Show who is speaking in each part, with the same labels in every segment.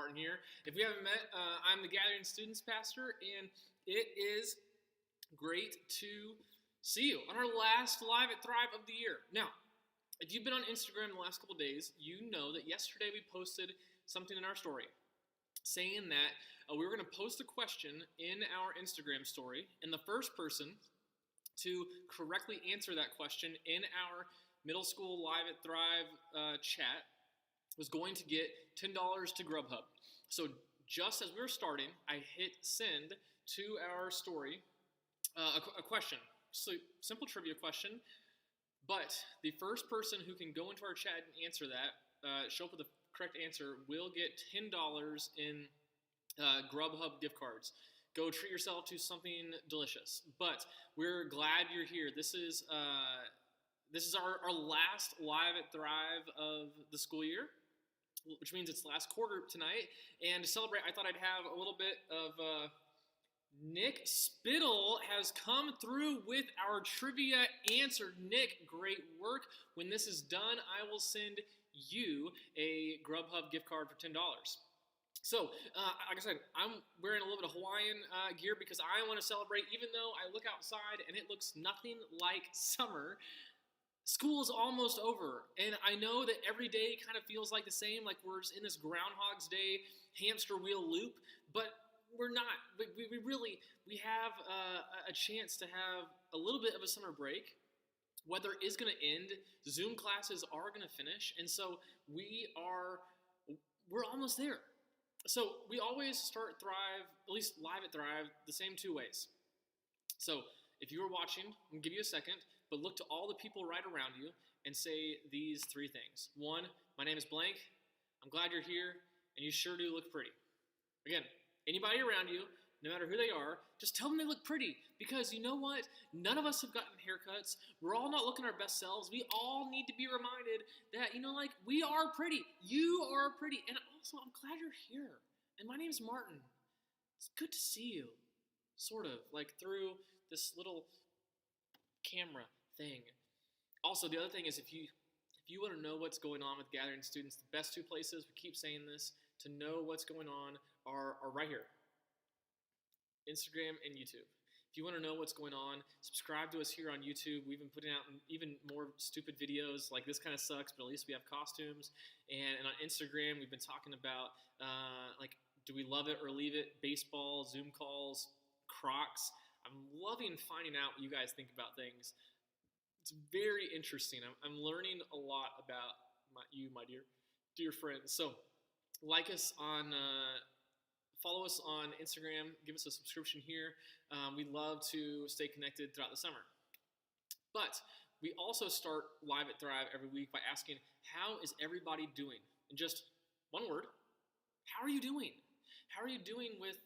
Speaker 1: Martin here. If we haven't met, I'm the Gathering Students Pastor, and it is great to see you on our last Live at Thrive of the year. Now, if you've been on Instagram the last couple of days, you know that yesterday we posted something in our story saying that we were going to post a question in our Instagram story, and the first person to correctly answer that question in our middle school Live at Thrive chat was going to get $10 to Grubhub. So just as we were starting, I hit send to our story a question. So simple trivia question, but the first person who can go into our chat and answer that, show up with the correct answer, will get $10 in Grubhub gift cards. Go treat yourself to something delicious. But we're glad you're here. This is our last Live at Thrive of the school year, which means it's the last CoreGroup tonight. And to celebrate, I thought I'd have a little bit of Nick Spittle has come through with our trivia answer. Nick, great work. When this is done, I will send you a Grubhub gift card for $10. So, like I said, I'm wearing a little bit of Hawaiian gear because I want to celebrate, even though I look outside and it looks nothing like summer. School is almost over, and I know that every day kind of feels like the same, like we're in this Groundhog's Day hamster wheel loop, but we're not. We have a chance to have a little bit of a summer break. Weather is going to end. Zoom classes are going to finish, and so we're almost there. So we always start Thrive, at least Live at Thrive, the same two ways. So if you were watching, I'm going to give you a second, but look to all the people right around you and say these three things. One, my name is blank. I'm glad you're here, and you sure do look pretty. Again, anybody around you, no matter who they are, just tell them they look pretty, because you know what? None of us have gotten haircuts. We're all not looking our best selves. We all need to be reminded that, we are pretty. You are pretty. And also, I'm glad you're here. And my name's Martin. It's good to see you, sort of, like through this little camera thing. Also, the other thing is, if you want to know what's going on with Gathering Students, the best two places, we keep saying this, to know what's going on are right here. Instagram and YouTube. If you want to know what's going on, subscribe to us here on YouTube. We've been putting out even more stupid videos, like this kind of sucks, but at least we have costumes. And on Instagram, we've been talking about, do we love it or leave it? Baseball, Zoom calls, Crocs. I'm loving finding out what you guys think about things. It's very interesting. I'm learning a lot about you, my dear friends. So, like us on, follow us on Instagram. Give us a subscription here. We love to stay connected throughout the summer. But we also start Live at Thrive every week by asking, how is everybody doing? In just one word, how are you doing? How are you doing with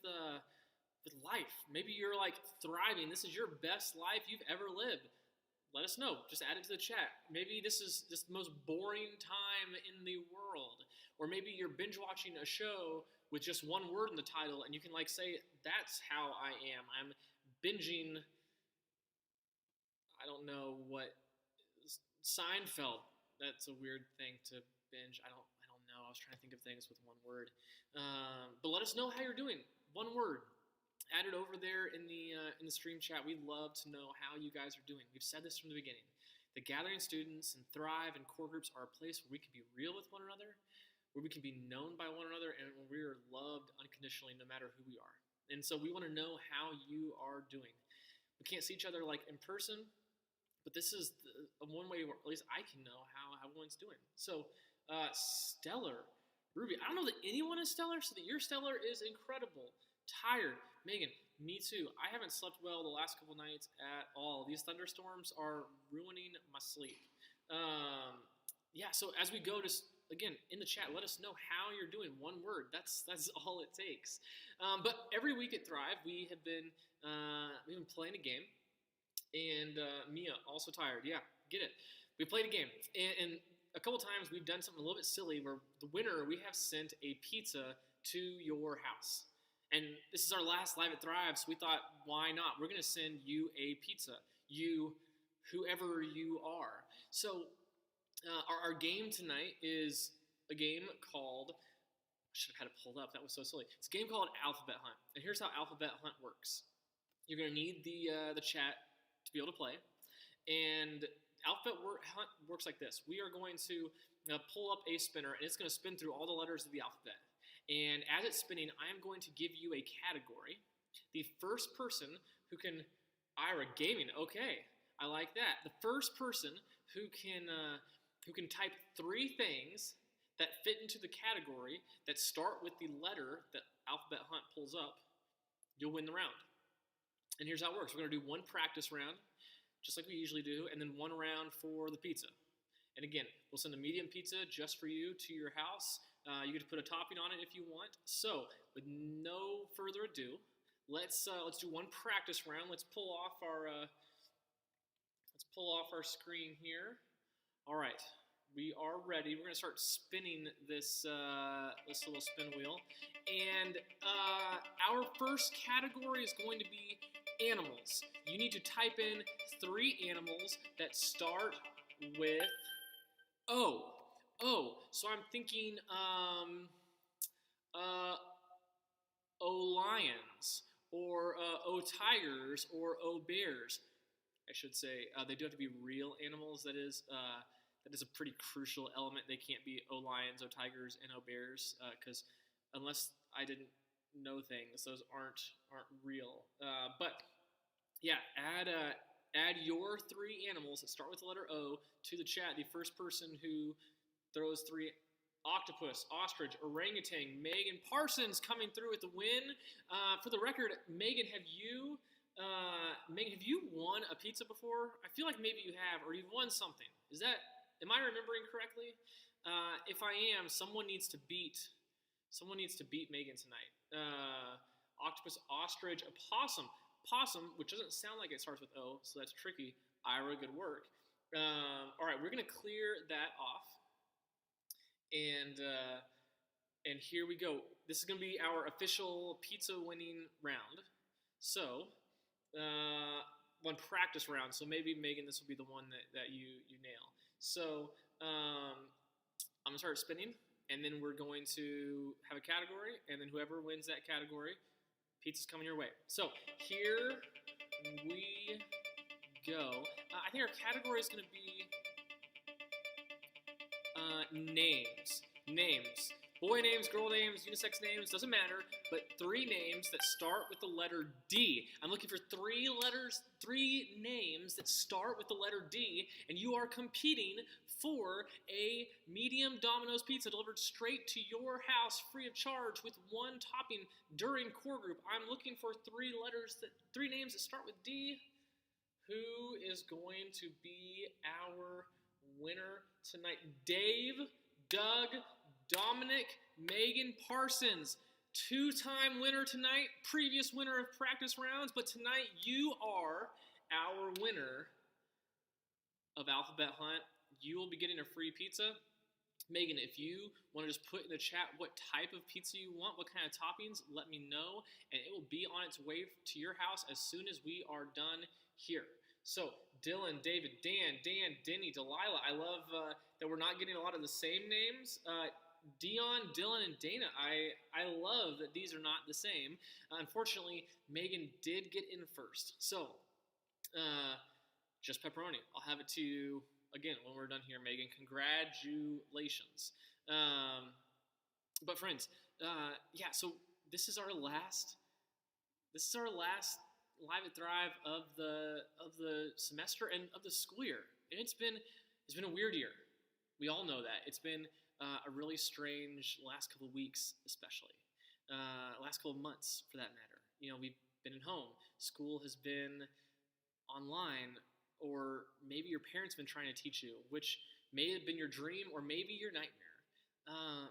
Speaker 1: life? Maybe you're like thriving. This is your best life you've ever lived. Let us know. Just add it to the chat. Maybe this is just the most boring time in the world. Or maybe you're binge watching a show with just one word in the title, and you can say, that's how I am. I'm binging, I don't know what, Seinfeld. That's a weird thing to binge. I don't know. I was trying to think of things with one word. But let us know how you're doing. One word. Add it over there in the stream chat. We'd love to know how you guys are doing. We've said this from the beginning. The Gathering Students and Thrive and core groups are a place where we can be real with one another, where we can be known by one another, and where we are loved unconditionally no matter who we are. And so we want to know how you are doing. We can't see each other in person, but this is one way where at least I can know how everyone's doing. So stellar. Ruby, I don't know that anyone is stellar, so that your stellar is incredible. Tired. Megan, me too. I haven't slept well the last couple nights at all. These thunderstorms are ruining my sleep. So as we go to, again, in the chat, let us know how you're doing. One word. That's all it takes. But every week at Thrive, we've been playing a game. And Mia, also tired. Yeah, get it. We played a game. And a couple times we've done something a little bit silly where the winner, we have sent a pizza to your house. And this is our last Live at Thrive, so we thought, why not? We're going to send you a pizza, you, whoever you are. So our game tonight is a game called I should have had it pulled up. That was so silly. It's a game called Alphabet Hunt, and here's how Alphabet Hunt works. You're going to need the chat to be able to play, and Hunt works like this. We are going to pull up a spinner, and it's going to spin through all the letters of the alphabet. And as it's spinning, I am going to give you a category. The first person who can, Ira Gaming, okay, I like that. The first person who can type 3 things that fit into the category that start with the letter that Alphabet Hunt pulls up, you'll win the round. And here's how it works. We're going to do 1 practice round, just like we usually do, and then 1 round for the pizza. And again, we'll send a medium pizza just for you to your house. You get to put a topping on it if you want. So, with no further ado, let's do 1 practice round. Let's pull off our screen here. All right. We are ready. We're going to start spinning this little spin wheel. And our first category is going to be animals. You need to type in 3 animals that start with O. O. So I'm thinking O lions, or O tigers, or O bears. I should say they do have to be real animals. That is a pretty crucial element. They can't be O lions, O tigers, and O bears, because unless I didn't know things, those aren't real. But yeah, add your 3 animals that start with the letter O to the chat. The first person who throws 3: octopus, ostrich, orangutan. Megan Parsons coming through with the win. For the record, Megan, have you won a pizza before? I feel like maybe you have, or you've won something. Am I remembering correctly? If I am, someone needs to beat Megan tonight. Octopus, ostrich, possum, which doesn't sound like it starts with O, so that's tricky. Ira, good work. All right, we're gonna clear that off, and here we go. This is gonna be our official pizza winning round. So, 1 practice round. So maybe Megan, this will be the one that you nail. So I'm gonna start spinning, and then we're going to have a category, and then whoever wins that category, pizza's coming your way. So here we go. I think our category is gonna be names. Boy names, girl names, unisex names, doesn't matter, but 3 names that start with the letter D. I'm looking for 3 names that start with the letter D, and you are competing for a medium Domino's pizza delivered straight to your house free of charge with 1 topping during CoreGroup. I'm looking for 3 names that start with D. Who is going to be our winner tonight? Dave, Doug, Dominic, Megan Parsons, 2-time winner tonight, previous winner of practice rounds, but tonight you are our winner of Alphabet Hunt. You will be getting a free pizza. Megan, if you want to just put in the chat what type of pizza you want, what kind of toppings, let me know, and it will be on its way to your house as soon as we are done here. So, Dylan, David, Dan, Denny, Delilah. I love that we're not getting a lot of the same names. Dion, Dylan, and Dana. I love that these are not the same. Unfortunately, Megan did get in first. So, just pepperoni. I'll have it to you again when we're done here, Megan. Congratulations. But friends, yeah. So this is our last Live at Thrive of the semester and of the school year, and it's been a weird year. We all know that. It's been a really strange last couple of weeks, especially last couple of months for that matter. You know, we've been at home. School has been online, or maybe your parents have been trying to teach you, which may have been your dream or maybe your nightmare.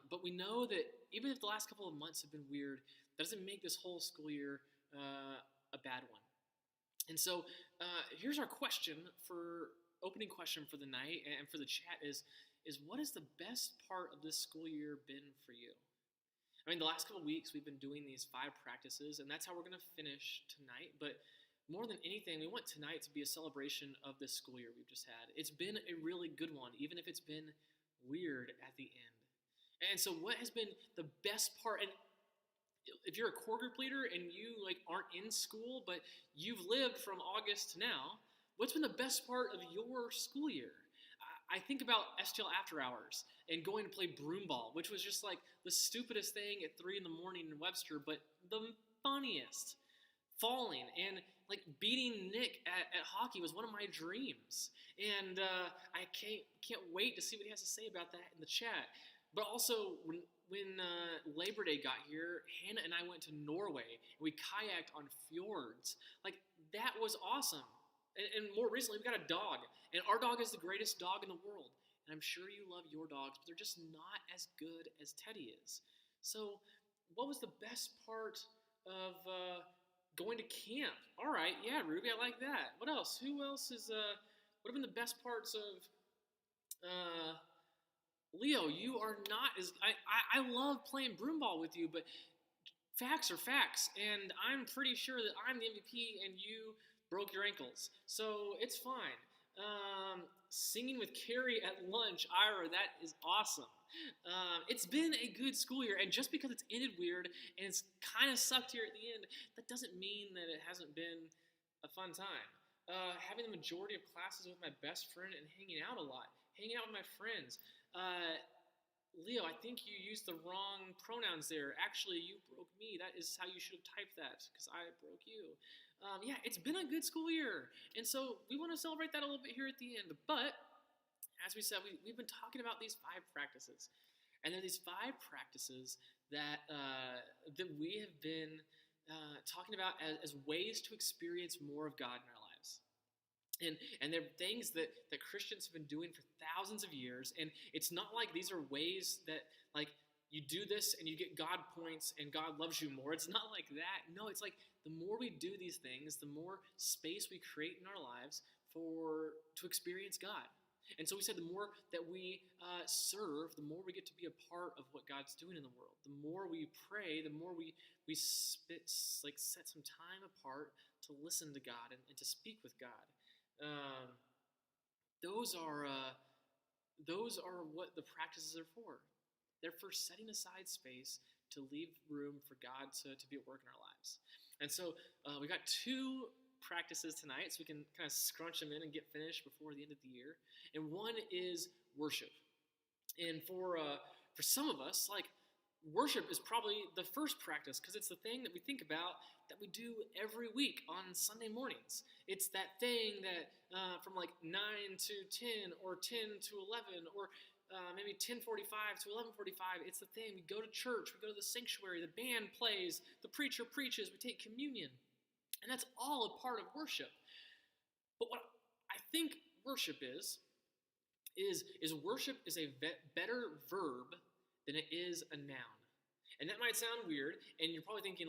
Speaker 1: But we know that even if the last couple of months have been weird, that doesn't make this whole school year a bad one. And so here's our opening question for the night and for the chat is what has the best part of this school year been for you? I mean, the last couple of weeks we've been doing these 5 practices, and that's how we're going to finish tonight. But more than anything, we want tonight to be a celebration of this school year we've just had. It's been a really good one, even if it's been weird at the end. And so what has been the best part, and if you're a core group leader and you aren't in school, but you've lived from August to now, what's been the best part of your school year? I think about STL after hours and going to play broomball, which was just the stupidest thing at 3 a.m. in Webster, but the funniest. Falling and beating Nick at hockey was one of my dreams, and I can't wait to see what he has to say about that in the chat. But also when Labor Day got here, Hannah and I went to Norway and we kayaked on fjords. That was awesome. And more recently, we got a dog, and our dog is the greatest dog in the world. And I'm sure you love your dogs, but they're just not as good as Teddy is. So, what was the best part of going to camp? All right, yeah, Ruby, I like that. What else? Who else is? What have been the best parts of? Leo, you are not as I love playing broomball with you, but facts are facts, and I'm pretty sure that I'm the MVP and you broke your ankles, so it's fine. Singing with Carrie at lunch, Ira, that is awesome. It's been a good school year, and just because it's ended weird and it's kind of sucked here at the end, that doesn't mean that it hasn't been a fun time. Having the majority of classes with my best friend and hanging out a lot, hanging out with my friends. Leo, I think you used the wrong pronouns there. Actually, you broke me. That is how you should have typed that, because I broke you. Yeah, it's been a good school year, and so we want to celebrate that a little bit here at the end. But, as we said, we've been talking about these 5 practices, and there are these 5 practices that we have been talking about as ways to experience more of God in our lives. And they're things that Christians have been doing for thousands of years, and it's not like these are ways that you do this and you get God points and God loves you more. It's not like that. No, it's the more we do these things, the more space we create in our lives to experience God. And so we said the more that we serve, the more we get to be a part of what God's doing in the world. The more we pray, the more we set some time apart to listen to God and to speak with God. Those are what the practices are for. They're for setting aside space to leave room for God to be at work in our lives. And so we got 2 practices tonight, so we can kind of scrunch them in and get finished before the end of the year. And one is worship. And for some of us, worship is probably the first practice, because it's the thing that we think about that we do every week on Sunday mornings. It's that thing that from 9 to 10 or 10 to 11 or maybe 10:45 to 11:45. It's the thing. We go to church. We go to the sanctuary. The band plays. The preacher preaches. We take communion. And that's all a part of worship. But what I think worship is worship is a better verb than it is a noun. And that might sound weird, and you're probably thinking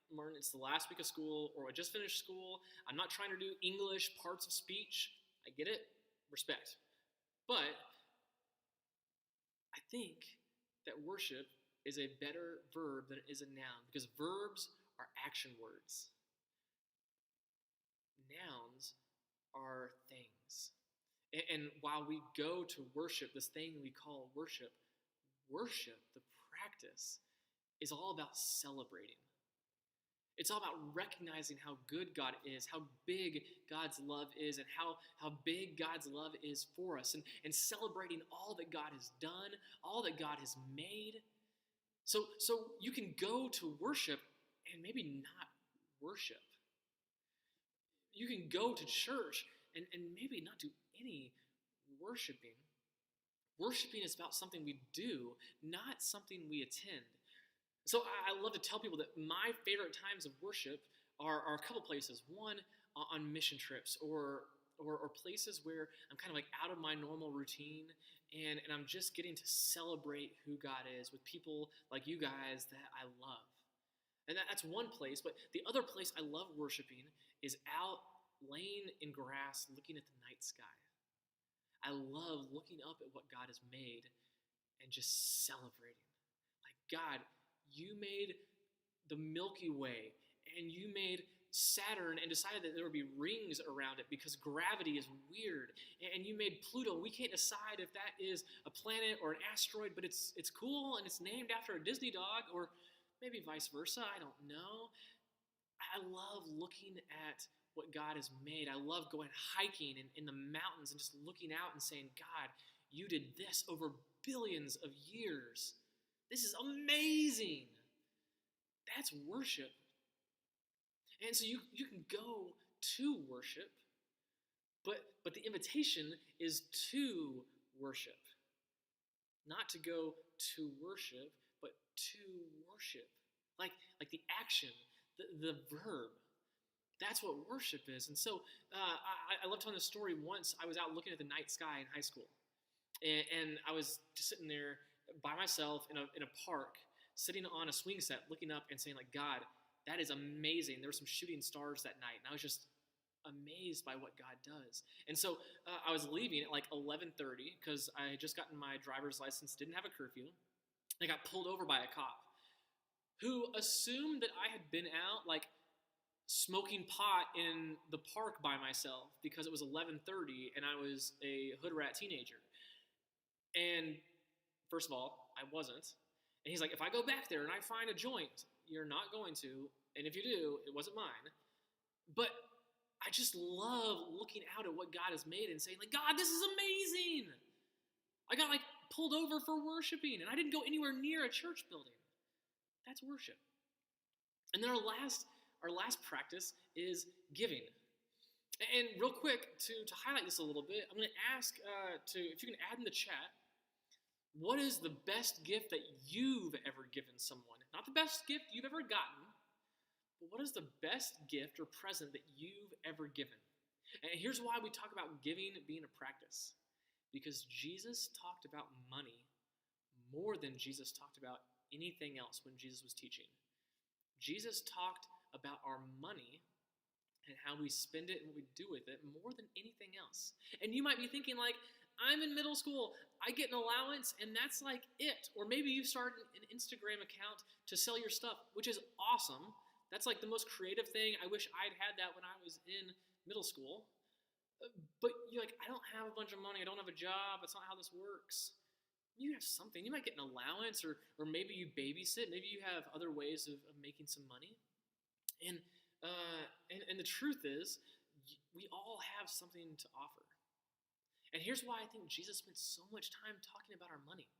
Speaker 1: Martin, it's the last week of school, or I just finished school. I'm not trying to do English parts of speech. I get it. Respect. But I think that worship is a better verb than it is a noun, because verbs are action words. Nouns are things. And while we go to worship, this thing we call worship, the practice, is all about celebrating. It's all about recognizing how good God is, how big God's love is, and how big God's love is for us, and celebrating all that God has done, all that God has made. So you can go to worship and maybe not worship. You can go to church and maybe not do any worshiping. Worshiping is about something we do, not something we attend. So I love to tell people that my favorite times of worship are a couple places. One, on mission trips or places where I'm kind of out of my normal routine and I'm just getting to celebrate who God is with people like you guys that I love. And that's one place, but the other place I love worshiping is out laying in grass looking at the night sky. I love looking up at what God has made and just celebrating. God, you made the Milky Way, and you made Saturn and decided that there would be rings around it because gravity is weird. And you made Pluto. We can't decide if that is a planet or an asteroid, but it's cool and it's named after a Disney dog, or maybe vice versa. I don't know. I love looking at what God has made. I love going hiking in the mountains and just looking out and saying, God, you did this over billions of years. This is amazing. That's worship. And so you can go to worship, but the invitation is to worship. Not to go to worship, but to worship. Like the action, the verb. That's what worship is. And so I love telling this story. Once I was out looking at the night sky in high school. And I was just sitting there by myself in a park, sitting on a swing set, looking up and saying, like, God, that is amazing. There were some shooting stars that night, and I was just amazed by what God does. And so I was leaving at like 11:30 because I had just gotten my driver's license, didn't have a curfew. I got pulled over by a cop who assumed that I had been out, like, smoking pot in the park by myself because it was 11:30 and I was a hood rat teenager. And first of all, I wasn't. And he's like, if I go back there and I find a joint, you're not going to. And if you do, it wasn't mine. But I just love looking out at what God has made and saying, like, God, this is amazing. I got, like, pulled over for worshiping, and I didn't go anywhere near a church building. That's worship. And then our last practice is giving. And real quick, to highlight this a little bit, I'm going to ask if you can add in the chat, what is the best gift that you've ever given someone? Not the best gift you've ever gotten, but what is the best gift or present that you've ever given? And here's why we talk about giving being a practice. Because Jesus talked about money more than Jesus talked about anything else when Jesus was teaching. Jesus talked about our money and how we spend it and what we do with it more than anything else. And you might be thinking, like, I'm in middle school, I get an allowance, and that's like it. Or maybe you start an Instagram account to sell your stuff, which is awesome. That's like the most creative thing. I wish I'd had that when I was in middle school. But you're like, I don't have a bunch of money, I don't have a job, that's not how this works. You have something. You might get an allowance, or maybe you babysit, maybe you have other ways of making some money. And the truth is, we all have something to offer. And here's why I think Jesus spent so much time talking about our money.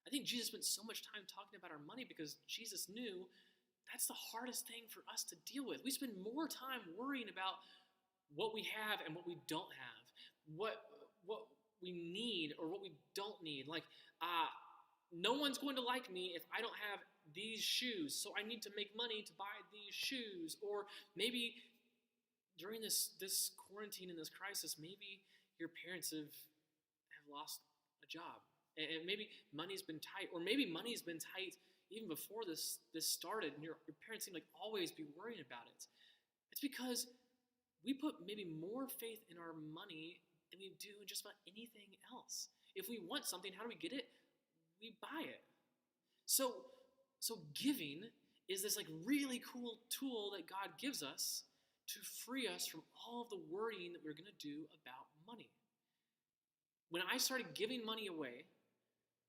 Speaker 1: I think Jesus spent so much time talking about our money because Jesus knew that's the hardest thing for us to deal with. We spend more time worrying about what we have and what we don't have, what we need or what we don't need. Like, no one's going to like me if I don't have these shoes, so I need to make money to buy these shoes. Or maybe during this quarantine and this crisis, maybe your parents have lost a job, and maybe money's been tight, or maybe money's been tight even before this started, and your parents seem like always be worrying about it. It's because we put maybe more faith in our money than we do in just about anything else. If we want something, how do we get it? We buy it. So giving is this, like, really cool tool that God gives us to free us from all of the worrying that we're going to do about money. When I started giving money away,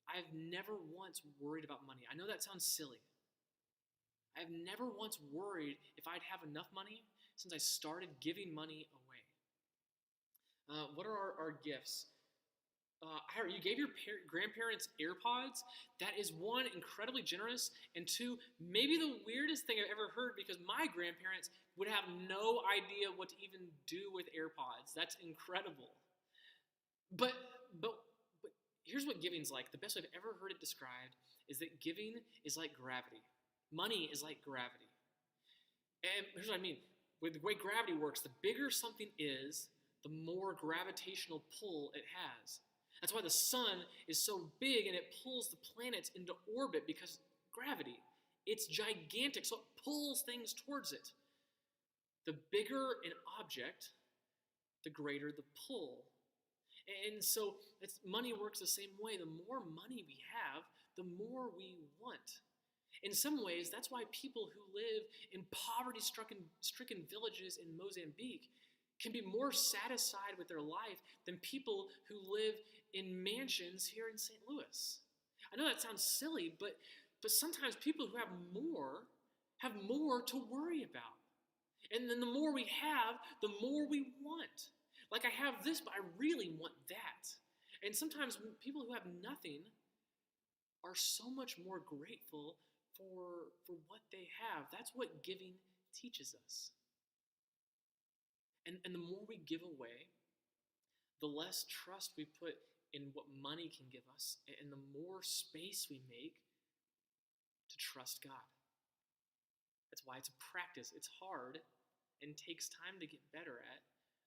Speaker 1: I've never once worried about money. I know that sounds silly. I've never once worried if I'd have enough money since I started giving money away. What are our gifts? You gave your grandparents AirPods. That is, one, incredibly generous, and two, maybe the weirdest thing I've ever heard, because my grandparents would have no idea what to even do with AirPods. That's incredible. But here's what giving's like. The best way I've ever heard it described is that giving is like gravity. Money is like gravity. And here's what I mean. With the way gravity works, the bigger something is, the more gravitational pull it has. That's why the sun is so big and it pulls the planets into orbit, because gravity. It's gigantic, so it pulls things towards it. The bigger an object, the greater the pull. And so money works the same way. The more money we have, the more we want. In some ways, that's why people who live in poverty-stricken villages in Mozambique can be more satisfied with their life than people who live in mansions here in St. Louis. I know that sounds silly, but sometimes people who have more to worry about. And then the more we have, the more we want. Like, I have this, but I really want that. And sometimes people who have nothing are so much more grateful for what they have. That's what giving teaches us. And the more we give away, the less trust we put in what money can give us, and the more space we make to trust God. That's why it's a practice. It's hard and takes time to get better at,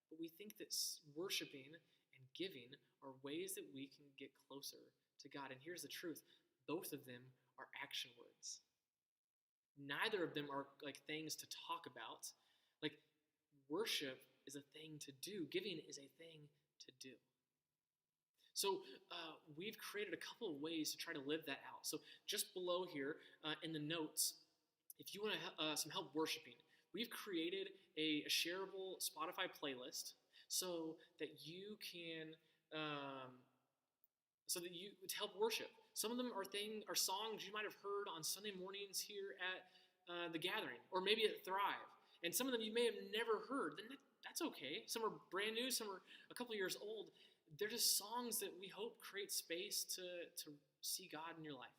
Speaker 1: but we think that worshiping and giving are ways that we can get closer to God. And here's the truth. Both of them are action words. Neither of them are like things to talk about. Like, worship is a thing to do. Giving is a thing to do. So we've created a couple of ways to try to live that out. So just below here in the notes, if you want some help worshiping, we've created a shareable Spotify playlist so that you can to help worship. Some of them are songs you might have heard on Sunday mornings here at the Gathering, or maybe at Thrive. And some of them you may have never heard. Then that's okay. Some are brand new. Some are a couple years old. They're just songs that we hope create space to see God in your life,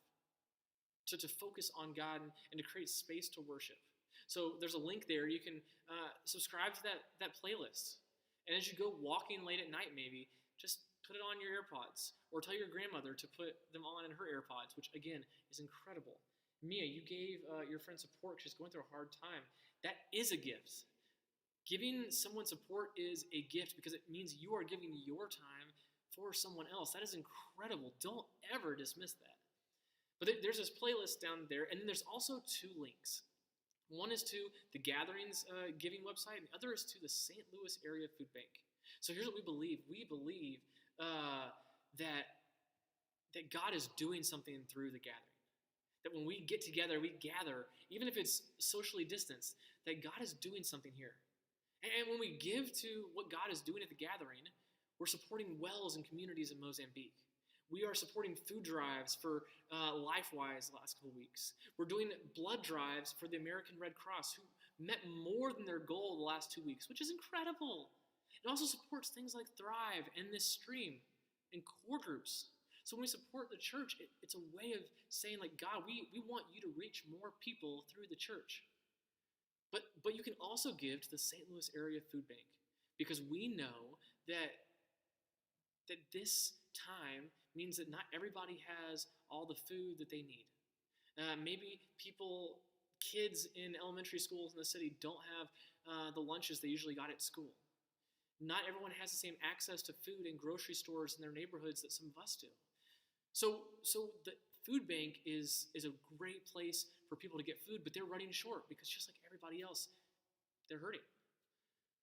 Speaker 1: to focus on God and to create space to worship. So there's a link there. You can subscribe to that playlist. And as you go walking late at night, maybe, just put it on your AirPods, or tell your grandmother to put them on in her AirPods, which, again, is incredible. Mia, you gave your friend support. She's going through a hard time. That is a gift. Giving someone support is a gift because it means you are giving your time for someone else. That is incredible. Don't ever dismiss that. But there's this playlist down there, and then there's also two links. One is to the Gatherings giving website, and the other is to the St. Louis Area Food Bank. So here's what we believe. We believe that God is doing something through the Gathering. That when we get together, we gather, even if it's socially distanced, that God is doing something here. And when we give to what God is doing at the Gathering, we're supporting wells and communities in Mozambique. We are supporting food drives for LifeWise the last couple of weeks. We're doing blood drives for the American Red Cross, who met more than their goal the last 2 weeks, which is incredible. It also supports things like Thrive and this stream and core groups. So when we support the church, it's a way of saying, like, God, we want you to reach more people through the church. But you can also give to the St. Louis Area Food Bank, because we know that this time means that not everybody has all the food that they need. Maybe kids in elementary schools in the city don't have the lunches they usually got at school. Not everyone has the same access to food in grocery stores in their neighborhoods that some of us do. So the food bank is a great place for people to get food, but they're running short because just like everybody else, they're hurting.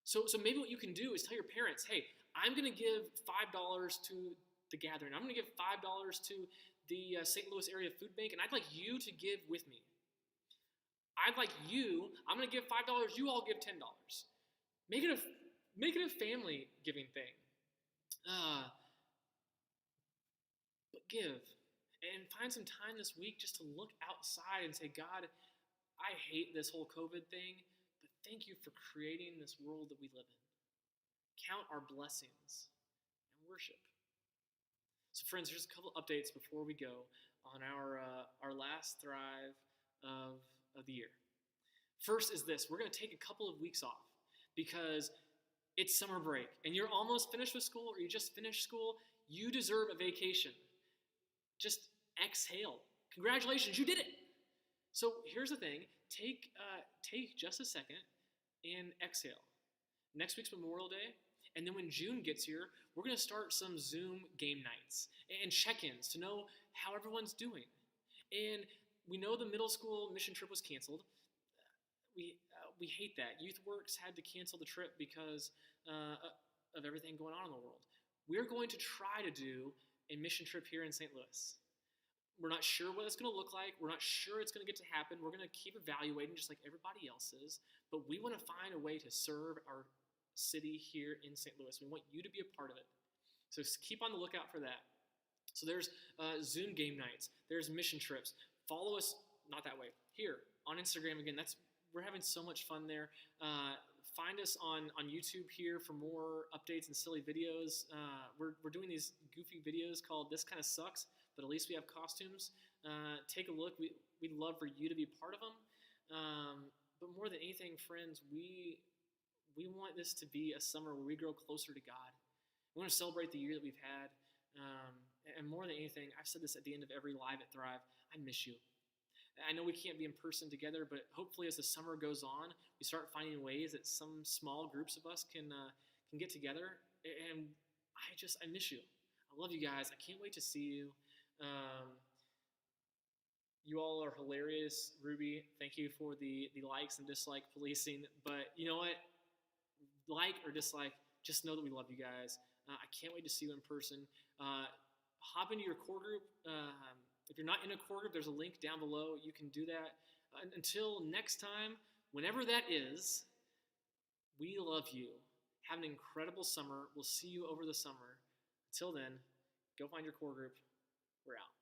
Speaker 1: So maybe what you can do is tell your parents, hey, I'm going to give $5 to the Gathering. I'm going to give $5 to the St. Louis Area Food Bank, and I'd like you to give with me. I'm going to give $5, you all give $10. Make it a family giving thing. But give. And find some time this week just to look outside and say, God, I hate this whole COVID thing, but thank you for creating this world that we live in. Count our blessings and worship. So friends, here's a couple updates before we go on our last Thrive of the year. First is this. We're going to take a couple of weeks off because it's summer break and you're almost finished with school, or you just finished school. You deserve a vacation. Just exhale. Congratulations, you did it. So here's the thing. Take just a second and exhale. Next week's Memorial Day, and then when June gets here, we're going to start some Zoom game nights and check-ins to know how everyone's doing. And we know the middle school mission trip was canceled. We hate that. YouthWorks had to cancel the trip because of everything going on in the world. We're going to try to do a mission trip here in St. Louis. We're not sure what it's going to look like. We're not sure it's going to get to happen. We're going to keep evaluating just like everybody else is. But we want to find a way to serve our city here in St. Louis. We want you to be a part of it. So keep on the lookout for that. So there's Zoom game nights. There's mission trips. Follow us, not that way, here on Instagram. Again, we're having so much fun there. Find us on YouTube here for more updates and silly videos. We're doing these goofy videos called This Kind of Sucks, but at least we have costumes. Take a look. We'd love for you to be part of them. But more than anything, friends, we want this to be a summer where we grow closer to God. We want to celebrate the year that we've had. And more than anything, I've said this at the end of every Live at Thrive, I miss you. I know we can't be in person together, but hopefully as the summer goes on, we start finding ways that some small groups of us can get together. And I miss you. I love you guys. I can't wait to see you. You all are hilarious. Ruby, thank you for the likes and dislike policing. But you know what? Like or dislike, just know that we love you guys. I can't wait to see you in person. Hop into your core group. If you're not in a core group, there's a link down below. You can do that. Until next time, whenever that is, we love you. Have an incredible summer. We'll see you over the summer. Until then, go find your core group. We're out.